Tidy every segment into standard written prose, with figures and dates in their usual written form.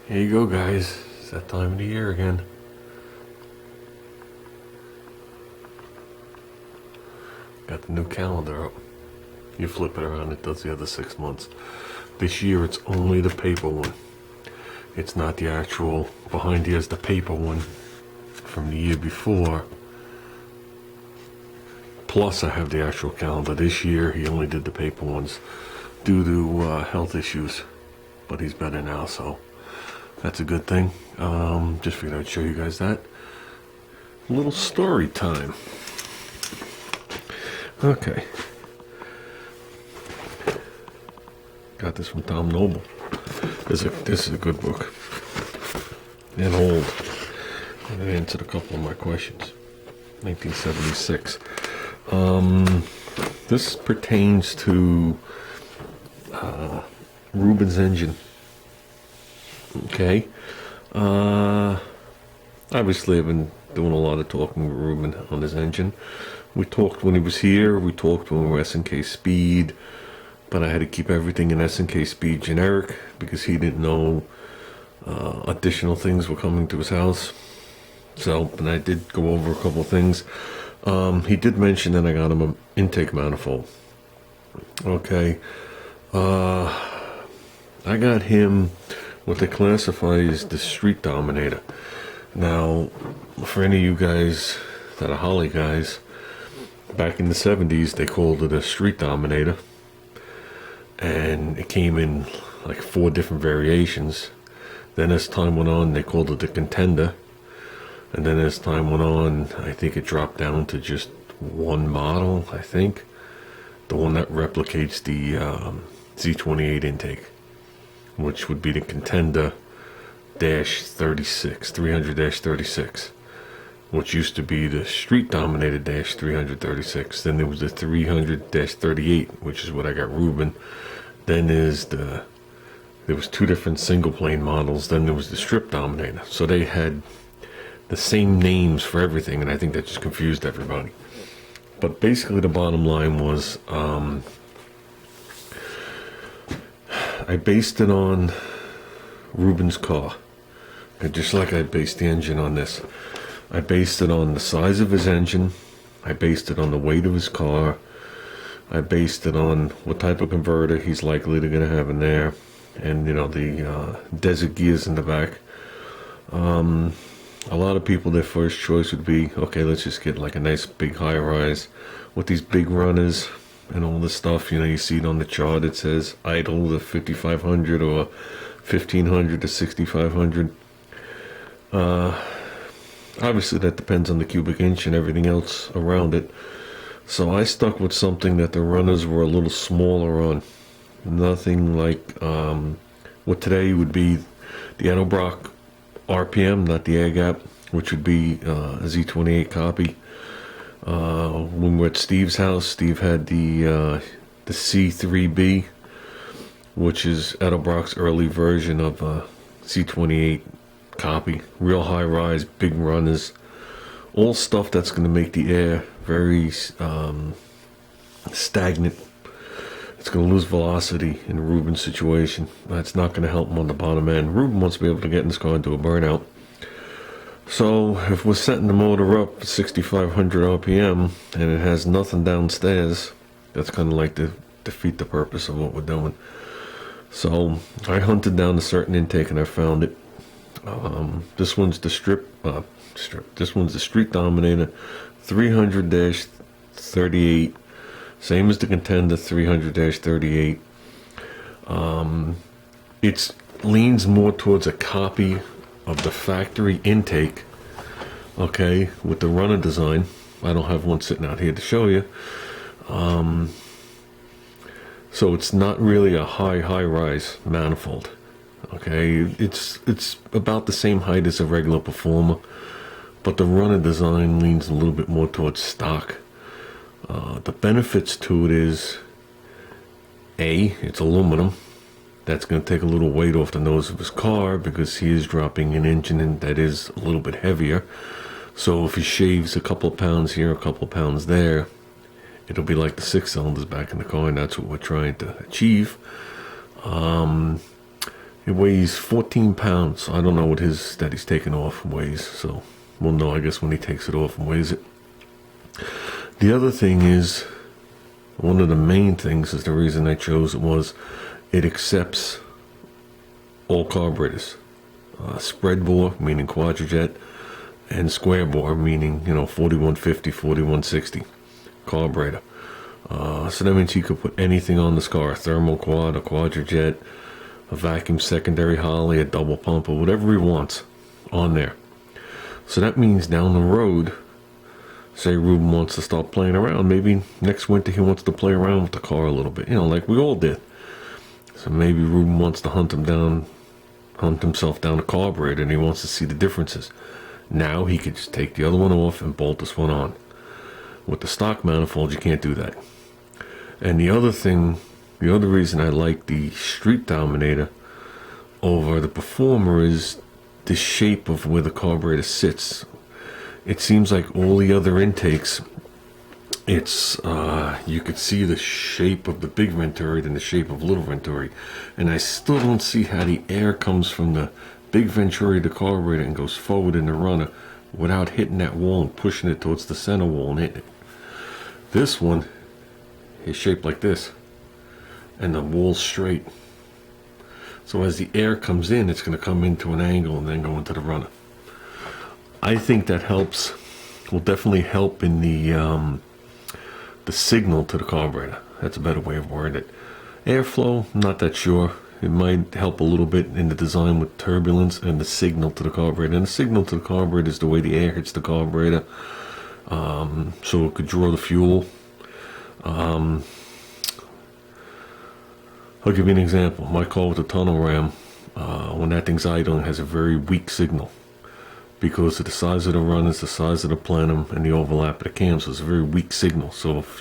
Here you go, guys. It's that time of the year again. Got the new calendar up. You flip it around, it does the other 6 months. This year, it's only the paper one. It's not the actual, behind here's the paper one from the year before. Plus, I have the actual calendar. This year, he only did the paper ones due to health issues. But he's better now, so that's a good thing. Just figured I'd show you guys that. A little story time. Okay. Got this from Tom Noble. This is a good book. And old. And it answered a couple of my questions. 1976. This pertains to Rubin's engine. Okay. Obviously, I've been doing a lot of talking with Ruben on his engine. We talked when he was here. We talked when we were SNK Speed. But I had to keep everything in SNK Speed generic because he didn't know additional things were coming to his house. So, and I did go over a couple of things. He did mention that I got him an intake manifold. Okay. I got him what they classify as the Street Dominator. Now, for any of you guys that are Holly guys, back in the 70s, they called it a Street Dominator. And it came in like 4 different variations. Then as time went on, they called it the Contender. And then as time went on, I think it dropped down to just one model, I think. The one that replicates the Z28 intake, which would be the Contender -36, 300-36, which used to be the Street Dominator -336. Then there was the 300-38, which is what I got Ruben. Then there was 2 different single plane models. Then there was the Strip Dominator. So they had the same names for everything, and I think that just confused everybody. But basically the bottom line was I based it on Ruben's car. And just like I based the engine on this. I based it on the size of his engine. I based it on the weight of his car. I based it on what type of converter he's likely to gonna have in there. And, you know, the desert gears in the back. A lot of people, their first choice would be, okay, let's just get like a nice big high rise with these big runners and all this stuff. You know, you see it on the chart, it says idle to 5500 or 1500 to 6500. Obviously that depends on the cubic inch and everything else around it. So I stuck with something that the runners were a little smaller on. Nothing like what today would be the Edelbrock RPM, not the air gap, which would be a Z28 copy. When we were at Steve's house, Steve had the C3B, which is Edelbrock's early version of Z28 copy. Real high rise, big runners, all stuff that's going to make the air very stagnant. It's going to lose velocity in Ruben's situation. That's not going to help him on the bottom end. Ruben wants to be able to get in his car into a burnout. So if we're setting the motor up at 6,500 RPM and it has nothing downstairs, that's kind of like to defeat the purpose of what we're doing. So I hunted down a certain intake and I found it. This one's the This one's the Street Dominator 300-38. Same as the Contender 300-38. It leans more towards a copy of the factory intake, okay, with the runner design. I don't have one sitting out here to show you. So it's not really a high rise manifold. Okay, it's about the same height as a regular Performer, but the runner design leans a little bit more towards stock. The benefits to it is, A, it's aluminum. That's going to take a little weight off the nose of his car because he is dropping an engine in that is a little bit heavier. So if he shaves a couple of pounds here, a couple of pounds there, it'll be like the 6 cylinders back in the car, and that's what we're trying to achieve. It weighs 14 pounds. I don't know what his that he's taken off weighs, so we'll know, I guess, when he takes it off and weighs it. The other thing is, one of the main things is the reason I chose it was it accepts all carburetors. Spread bore, meaning quadrajet, and square bore, meaning, 4150, 4160 carburetor. So that means he could put anything on this car, a thermal quad, a quadrajet, a vacuum secondary Holley, a double pump, or whatever he wants on there. So that means down the road, say Ruben wants to start playing around, maybe next winter he wants to play around with the car a little bit, like we all did. So maybe Ruben wants to hunt himself down a carburetor, and he wants to see the differences. Now he could just take the other one off and bolt this one on. With the stock manifold, you can't do that. And the other reason I like the Street Dominator over the Performer is the shape of where the carburetor sits. It seems like all the other intakes, it's you could see the shape of the big Venturi and the shape of little Venturi, and I still don't see how the air comes from the big Venturi to carburetor and goes forward in the runner without hitting that wall and pushing it towards the center wall and hitting it. This one is shaped like this, and the wall's straight. So as the air comes in, it's going to come into an angle and then go into the runner. I think that will definitely help in the signal to the carburetor. That's a better way of wording it. Airflow, not that sure. It might help a little bit in the design with turbulence and the signal to the carburetor. And the signal to the carburetor is the way the air hits the carburetor, so it could draw the fuel. I'll give you an example. My car with the tunnel ram, when that thing's idling, has a very weak signal because of the size of the runners, the size of the plenum, and the overlap of the cams. So it's a very weak signal. So if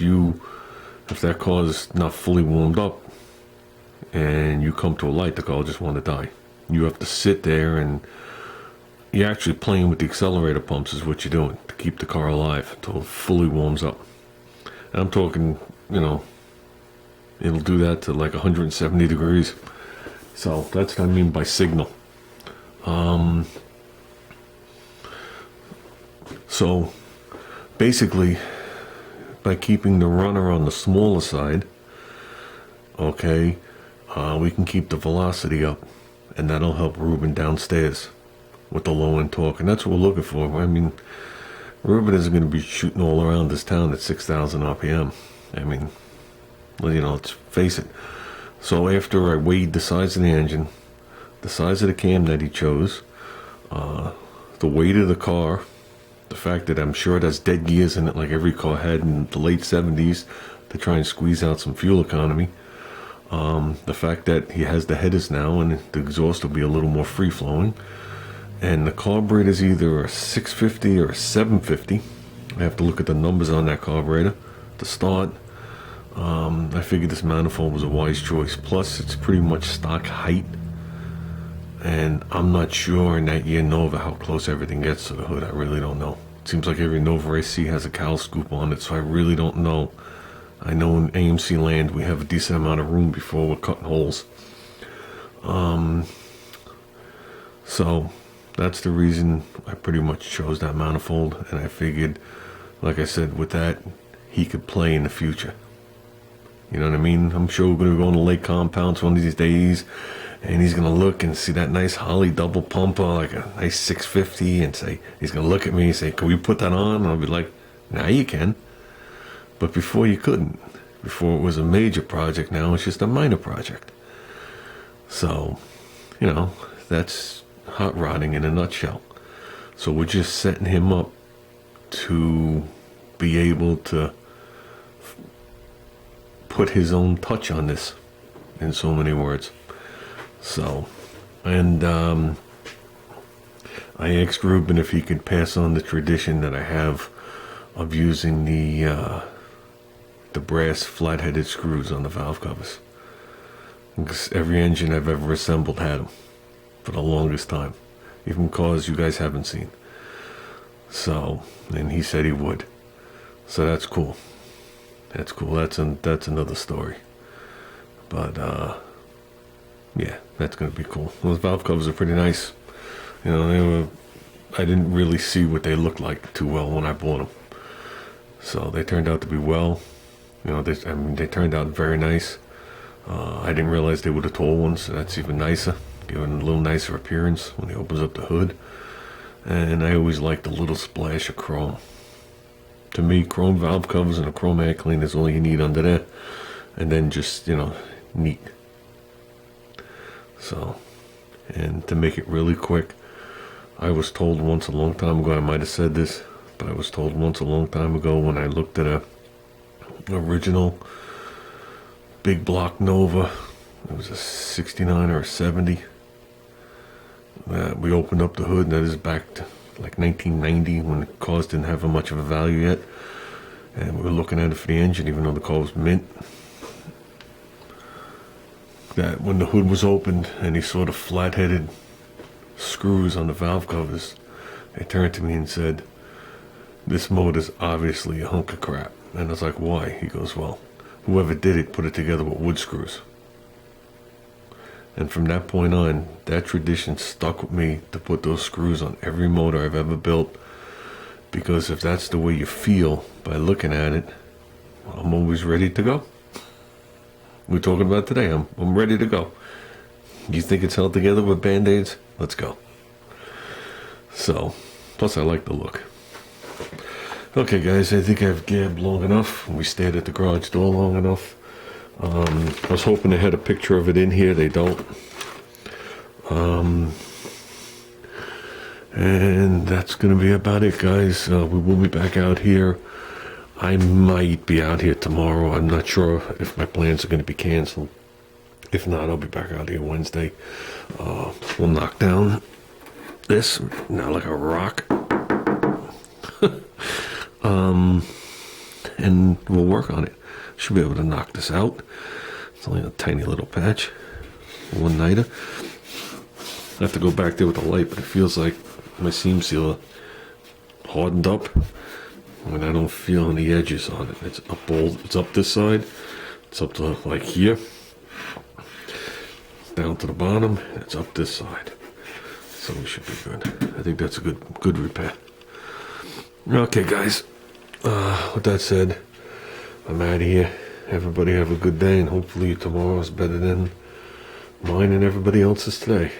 that car is not fully warmed up and you come to a light, the car will just want to die. You have to sit there, and you're actually playing with the accelerator pumps is what you're doing to keep the car alive until it fully warms up. And I'm talking, it'll do that to like 170 degrees. So that's what I mean by signal. So basically, by keeping the runner on the smaller side, okay, we can keep the velocity up, and that'll help Ruben downstairs with the low end torque, and that's what we're looking for. I mean, Ruben isn't going to be shooting all around this town at 6,000 RPM. I mean, let's face it. So after I weighed the size of the engine, the size of the cam that he chose, the weight of the car, the fact that I'm sure it has dead gears in it like every car had in the late 70s to try and squeeze out some fuel economy, the fact that he has the headers now and the exhaust will be a little more free-flowing, and the carburetor is either a 650 or a 750. I have to look at the numbers on that carburetor to start. I figured this manifold was a wise choice. Plus, it's pretty much stock height, and I'm not sure in that year Nova how close everything gets to the hood. I really don't know. It seems like every Nova I see has a cowl scoop on it, so I really don't know. I know in AMC land we have a decent amount of room before we're cutting holes. So that's the reason I pretty much chose that manifold, and I figured, like I said, with that, he could play in the future. You know what I mean? I'm sure we're going to go on the lake compounds one of these days, and he's going to look and see that nice Holley double pumper, like a nice 650, and he's going to look at me and say, can we put that on? And I'll be like, now you can. But before you couldn't. Before it was a major project, now it's just a minor project. So, that's hot rodding in a nutshell. So we're just setting him up to be able to put his own touch on this, in so many words. So, and I asked Ruben if he could pass on the tradition that I have of using the brass flat-headed screws on the valve covers. Because every engine I've ever assembled had them for the longest time, even cars you guys haven't seen. So, and he said he would. So that's cool. That's cool. That's another story. But Yeah, that's going to be cool. Those valve covers are pretty nice. You know, they were. I didn't really see what they looked like too well when I bought them, so they turned out to be well. You know, they turned out very nice. I didn't realize they were the tall ones, so that's even nicer, giving a little nicer appearance when he opens up the hood. And I always liked a little splash of chrome. To me, chrome valve covers and a chrome air cleaner is all you need under there, and then just, you know, neat. So, and to make it really quick, I was told once a long time ago, I might have said this, but I was told once a long time ago when I looked at a original big block Nova, it was a 69 or a 70, that we opened up the hood, and that is back to like 1990 when the cars didn't have much of a value yet, and we were looking at it for the engine even though the car was mint. That when the hood was opened and he saw the flat-headed screws on the valve covers, they turned to me and said, "This motor's obviously a hunk of crap." And I was like, "Why?" He goes, "Well, whoever did it put it together with wood screws." And from that point on, that tradition stuck with me to put those screws on every motor I've ever built, because if that's the way you feel by looking at it, I'm always ready to go. We're talking about today. I'm ready to go. You think it's held together with Band-Aids? Let's go. So, plus I like the look. Okay, guys, I think I've gabbed long enough. We stayed at the garage door long enough. I was hoping they had a picture of it in here. They don't. And that's going to be about it, guys. We will be back out here. I might be out here tomorrow. I'm not sure if my plans are going to be canceled. If not, I'll be back out here Wednesday. We'll knock down this now like a rock. And we'll work on it. Should be able to knock this out. It's only a tiny little patch. One nighter. I have to go back there with the light, but it feels like my seam sealer hardened up. When I don't feel any edges on it. It's up this side. It's up to like here. Down to the bottom. It's up this side. So we should be good. I think that's a good repair. Okay, guys. With that said, I'm out of here. Everybody have a good day, and hopefully tomorrow is better than mine and everybody else's today.